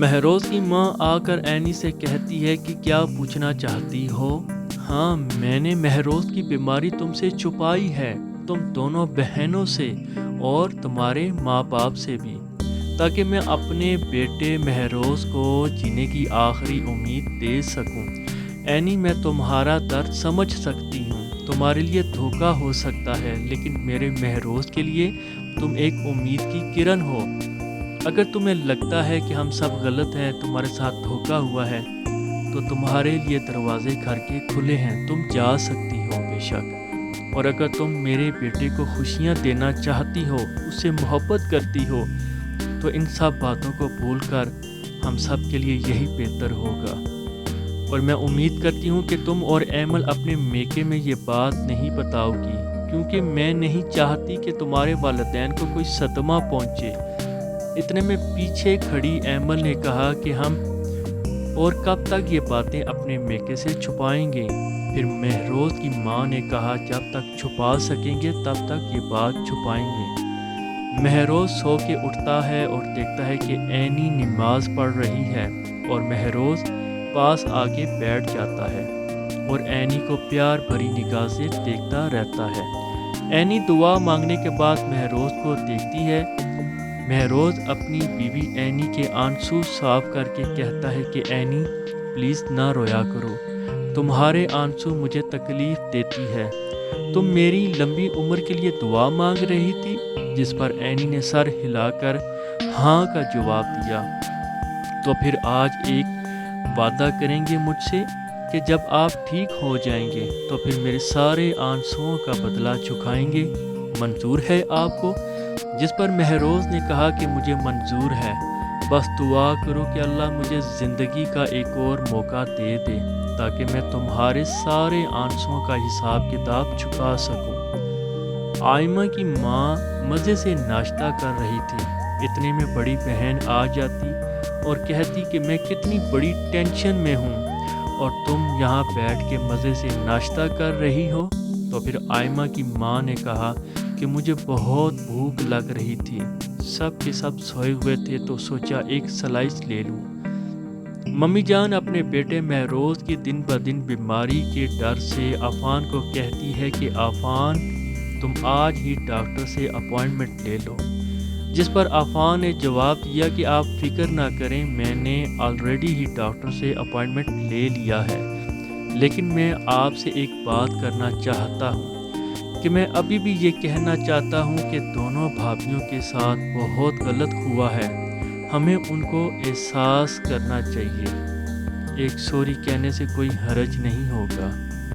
महरोज़ की माँ आकर एनी से कहती है कि क्या पूछना चाहती हो? हाँ, मैंने महरोज़ की बीमारी तुमसे छुपाई है, तुम दोनों बहनों से और तुम्हारे माँ-बाप से भी, ताकि मैं अपने बेटे महरोज़ को जीने की आखिरी उम्मीद दे सकूं। एनी, मैं तुम्हारा दर्द समझ सकती हूँ, तुम्हारे लिए धोखा हो सकता है, लेकिन मेरे महरोज़ के लिए तुम एक उम्मीद की किरण हो। अगर तुम्हें लगता है कि हम सब गलत हैं, तुम्हारे साथ धोखा हुआ है, तो तुम्हारे लिए दरवाजे घर के खुले हैं, तुम जा सकती हो बेशक। और अगर तुम मेरे बेटे को खुशियाँ देना चाहती हो, उससे मोहब्बत करती हो, तो इन सब बातों को भूलकर हम सब के लिए यही बेहतर होगा। और मैं उम्मीद करती हूँ कि तुम और ऐमल अपने मेके में ये बात नहीं बताओगी, क्योंकि मैं नहीं चाहती कि तुम्हारे वालिदैन को कोई सदमा पहुँचे। इतने में पीछे खड़ी ऐमल ने कहा कि हम और कब तक ये बातें अपने मेके से छुपाएंगे। फिर महरोज़ की माँ ने कहा, जब तक छुपा सकेंगे तब तक ये बात छुपाएंगे। महरोज़ सो के उठता है और देखता है कि एनी नमाज पढ़ रही है और महरोज़ पास आके बैठ जाता है और एनी को प्यार भरी निगाह से देखता रहता है। एनी दुआ मांगने के बाद महरोज़ को देखती है। महरोज़ अपनी बीवी एनी के आंसू साफ करके कहता है कि एनी, प्लीज़ ना रोया करो, तुम्हारे आंसू मुझे तकलीफ़ देती है। तुम मेरी लंबी उम्र के लिए दुआ मांग रही थी। जिस पर एनी ने सर हिलाकर हाँ का जवाब दिया। तो फिर आज एक वादा करेंगे मुझसे कि जब आप ठीक हो जाएंगे तो फिर मेरे सारे आंसुओं का बदला चुकाएंगे, मंजूर है आपको? जिस पर महरोज़ ने कहा कि मुझे मंजूर है, बस दुआ करो कि अल्लाह मुझे ज़िंदगी का एक और मौका दे दे, ताकि मैं तुम्हारे सारे आंसुओं का हिसाब किताब चुका सकूं। आयमा की माँ मज़े से नाश्ता कर रही थी। इतने में बड़ी बहन आ जाती और कहती कि मैं कितनी बड़ी टेंशन में हूँ और तुम यहाँ बैठ के मज़े से नाश्ता कर रही हो। तो फिर आयमा की माँ ने कहा कि मुझे बहुत भूख लग रही थी, सब के सब सोए हुए थे तो सोचा एक स्लाइस ले लूं। मम्मी जान अपने बेटे महरोज़ की दिन ब दिन बीमारी के डर से अफान को कहती है कि अफान, तुम आज ही डॉक्टर से अपॉइंटमेंट ले लो। जिस पर अफान ने जवाब दिया कि आप फिक्र ना करें, मैंने ऑलरेडी ही डॉक्टर से अपॉइंटमेंट ले लिया है, लेकिन मैं आपसे एक बात करना चाहता हूँ कि मैं अभी भी ये कहना चाहता हूँ कि दोनों भाभीयों के साथ बहुत गलत हुआ है, हमें उनको एहसास करना चाहिए। एक सॉरी कहने से कोई हर्ज नहीं होगा।